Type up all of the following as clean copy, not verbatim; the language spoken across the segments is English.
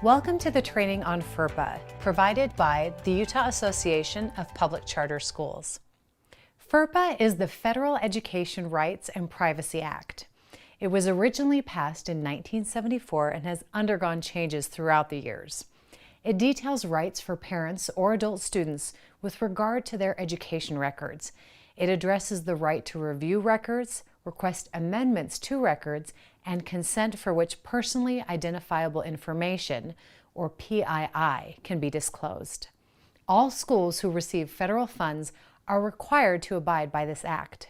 Welcome to the training on Ferpa, provided by the Utah Association of Public Charter Schools. Ferpa is the Federal Education Rights and Privacy Act. It was originally passed in 1974 and has undergone changes throughout the years. It details rights for parents or adult students with regard to their education records. It addresses the right to review records, request amendments to records, and consent for which personally identifiable information, or PII, can be disclosed. All schools who receive federal funds are required to abide by this act.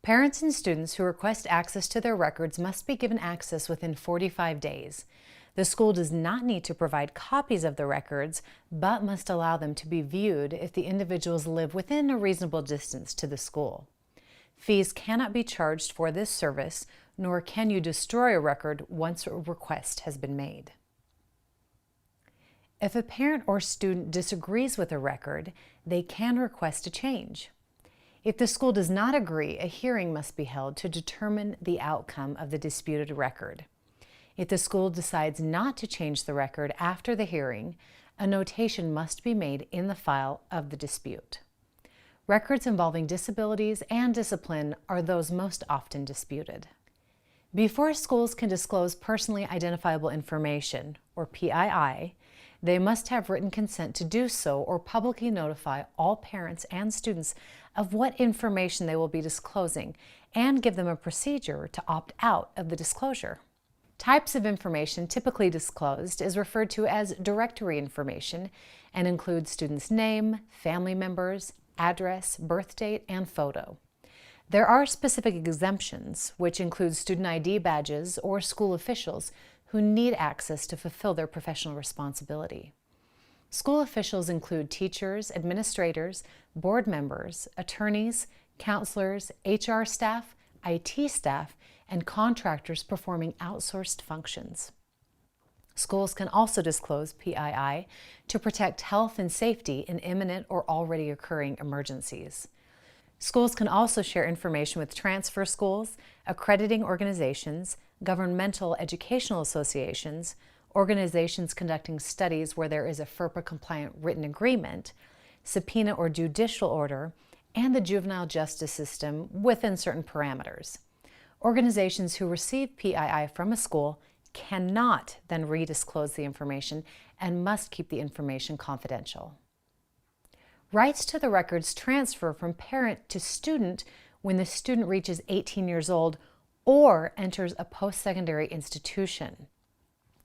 Parents and students who request access to their records must be given access within 45 days. The school does not need to provide copies of the records, but must allow them to be viewed if the individuals live within a reasonable distance to the school. Fees cannot be charged for this service, nor can you destroy a record once a request has been made. If a parent or student disagrees with a record, they can request a change. If the school does not agree, a hearing must be held to determine the outcome of the disputed record. If the school decides not to change the record after the hearing, a notation must be made in the file of the dispute. Records involving disabilities and discipline are those most often disputed. Before schools can disclose personally identifiable information, or PII, they must have written consent to do so or publicly notify all parents and students of what information they will be disclosing and give them a procedure to opt out of the disclosure. Types of information typically disclosed is referred to as directory information and includes students' name, family members, address, birth date, and photo. There are specific exemptions, which include student ID badges or school officials who need access to fulfill their professional responsibility. School officials include teachers, administrators, board members, attorneys, counselors, HR staff, IT staff, and contractors performing outsourced functions. Schools can also disclose PII to protect health and safety in imminent or already occurring emergencies. Schools can also share information with transfer schools, accrediting organizations, governmental educational associations, organizations conducting studies where there is a FERPA-compliant written agreement, subpoena or judicial order, and the juvenile justice system within certain parameters. Organizations who receive PII from a school cannot then redisclose the information and must keep the information confidential. Rights to the records transfer from parent to student when the student reaches 18 years old or enters a post-secondary institution.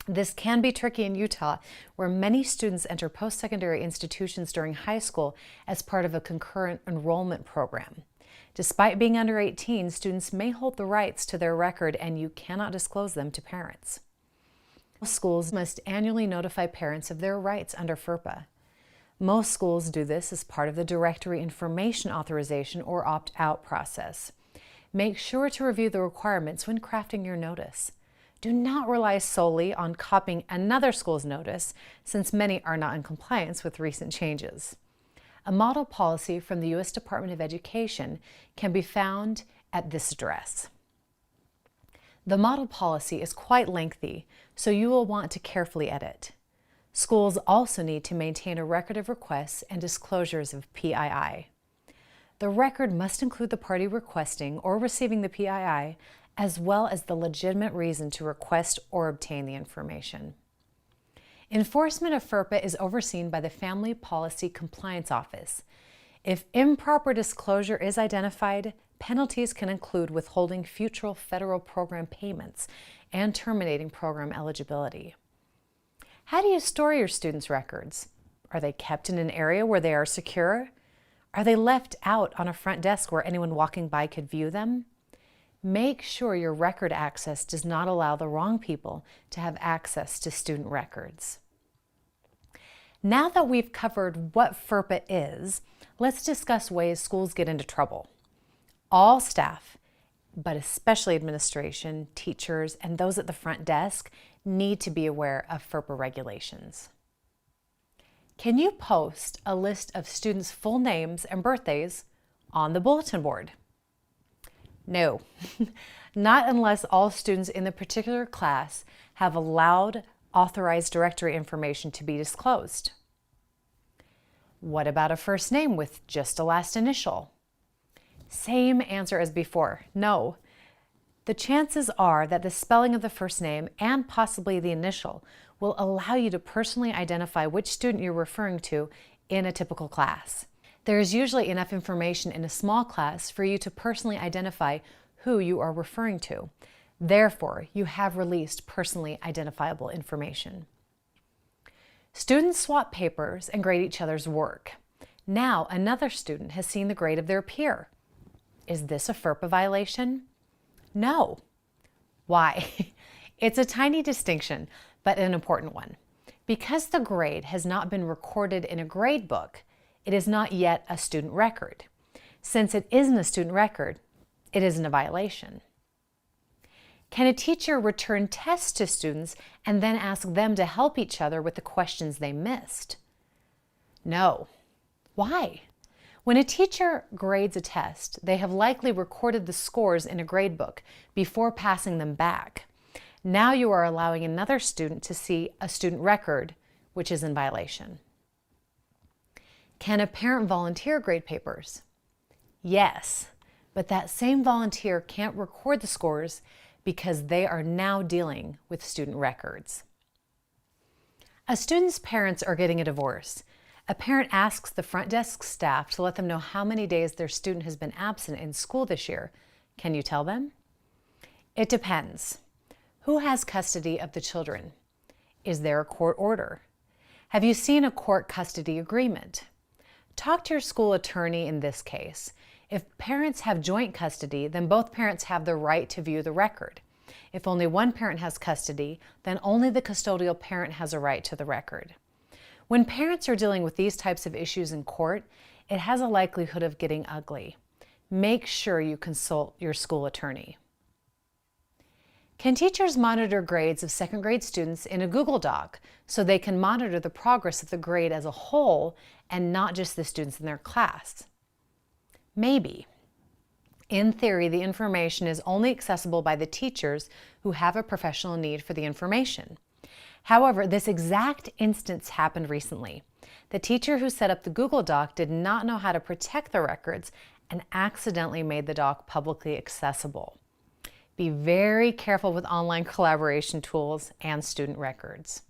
This can be tricky in Utah, where many students enter post-secondary institutions during high school as part of a concurrent enrollment program. Despite being under 18, students may hold the rights to their record and you cannot disclose them to parents. Schools must annually notify parents of their rights under FERPA. Most schools do this as part of the Directory Information Authorization or opt-out process. Make sure to review the requirements when crafting your notice. Do not rely solely on copying another school's notice, since many are not in compliance with recent changes. A model policy from the U.S. Department of Education can be found at this address. The model policy is quite lengthy, so you will want to carefully edit. Schools also need to maintain a record of requests and disclosures of PII. The record must include the party requesting or receiving the PII, as well as the legitimate reason to request or obtain the information. Enforcement of FERPA is overseen by the Family Policy Compliance Office. If improper disclosure is identified, penalties can include withholding future federal program payments and terminating program eligibility. How do you store your students' records? Are they kept in an area where they are secure? Are they left out on a front desk where anyone walking by could view them? Make sure your record access does not allow the wrong people to have access to student records. Now that we've covered what FERPA is, let's discuss ways schools get into trouble. All staff, but especially administration, teachers, and those at the front desk, need to be aware of FERPA regulations. Can you post a list of students' full names and birthdays on the bulletin board? No, not unless all students in the particular class have allowed authorized directory information to be disclosed? What about a first name with just a last initial? Same answer as before, no. The chances are that the spelling of the first name and possibly the initial will allow you to personally identify which student you're referring to in a typical class. There is usually enough information in a small class for you to personally identify who you are referring to. Therefore, you have released personally identifiable information. Students swap papers and grade each other's work. Now, another student has seen the grade of their peer. Is this a Ferpa violation? No. Why? It's a tiny distinction, but an important one. Because the grade has not been recorded in a grade book, it is not yet a student record. Since it isn't a student record, it isn't a violation. Can a teacher return tests to students and then ask them to help each other with the questions they missed? No. Why? When a teacher grades a test, they have likely recorded the scores in a grade book before passing them back. Now you are allowing another student to see a student record, which is in violation. Can a parent volunteer grade papers? Yes, but that same volunteer can't record the scores because they are now dealing with student records. A student's parents are getting a divorce. A parent asks the front desk staff to let them know how many days their student has been absent in school this year. Can you tell them? It depends. Who has custody of the children? Is there a court order? Have you seen a court custody agreement? Talk to your school attorney in this case. If parents have joint custody, then both parents have the right to view the record. If only one parent has custody, then only the custodial parent has a right to the record. When parents are dealing with these types of issues in court, it has a likelihood of getting ugly. Make sure you consult your school attorney. Can teachers monitor grades of second grade students in a Google Doc so they can monitor the progress of the grade as a whole and not just the students in their class? Maybe. In theory, the information is only accessible by the teachers who have a professional need for the information. However, this exact instance happened recently. The teacher who set up the Google Doc did not know how to protect the records and accidentally made the doc publicly accessible. Be very careful with online collaboration tools and student records.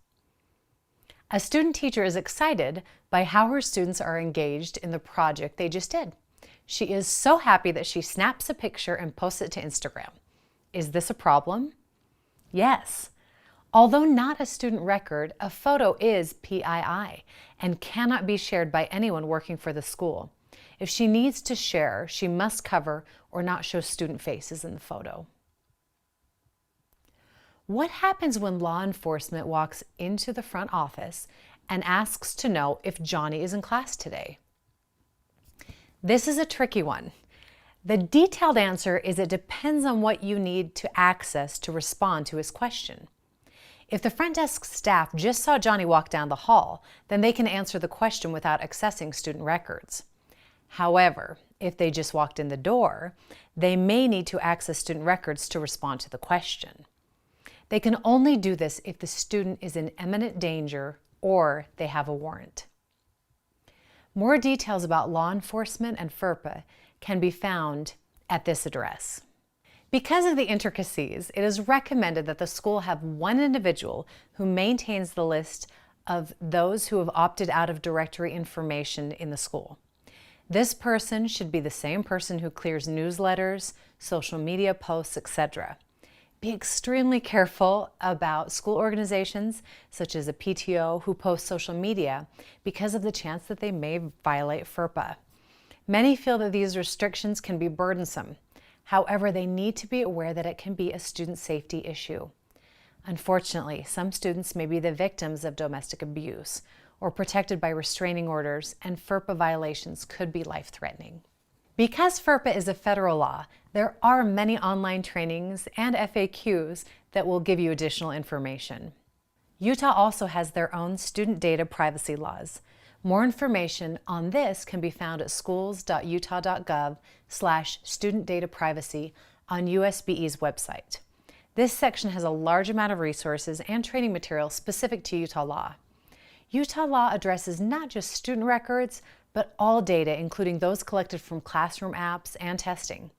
A student teacher is excited by how her students are engaged in the project they just did. She is so happy that she snaps a picture and posts it to Instagram. Is this a problem? Yes. Although not a student record, a photo is PII and cannot be shared by anyone working for the school. If she needs to share, she must cover or not show student faces in the photo. What happens when law enforcement walks into the front office and asks to know if Johnny is in class today? This is a tricky one. The detailed answer is it depends on what you need to access to respond to his question. If the front desk staff just saw Johnny walk down the hall, then they can answer the question without accessing student records. However, if they just walked in the door, they may need to access student records to respond to the question. They can only do this if the student is in imminent danger or they have a warrant. More details about law enforcement and Ferpa can be found at this address. Because of the intricacies, it is recommended that the school have one individual who maintains the list of those who have opted out of directory information in the school. This person should be the same person who clears newsletters, social media posts, etc. Be extremely careful about school organizations, such as a PTO, who post social media because of the chance that they may violate Ferpa. Many feel that these restrictions can be burdensome. However, they need to be aware that it can be a student safety issue. Unfortunately, some students may be the victims of domestic abuse or protected by restraining orders, and Ferpa violations could be life-threatening. Because Ferpa is a federal law, there are many online trainings and FAQs that will give you additional information. Utah also has their own student data privacy laws. More information on this can be found at schools.utah.gov/student data privacy on USBE's website. This section has a large amount of resources and training material specific to Utah law. Utah law addresses not just student records, but all data, including those collected from classroom apps and testing.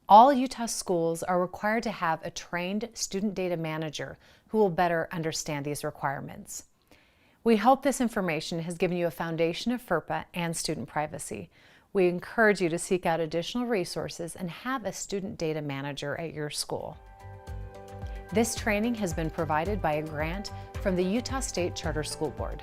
All Utah schools are required to have a trained student data manager who will better understand these requirements. We hope this information has given you a foundation of Ferpa and student privacy. We encourage you to seek out additional resources and have a student data manager at your school. This training has been provided by a grant from the Utah State Charter School Board.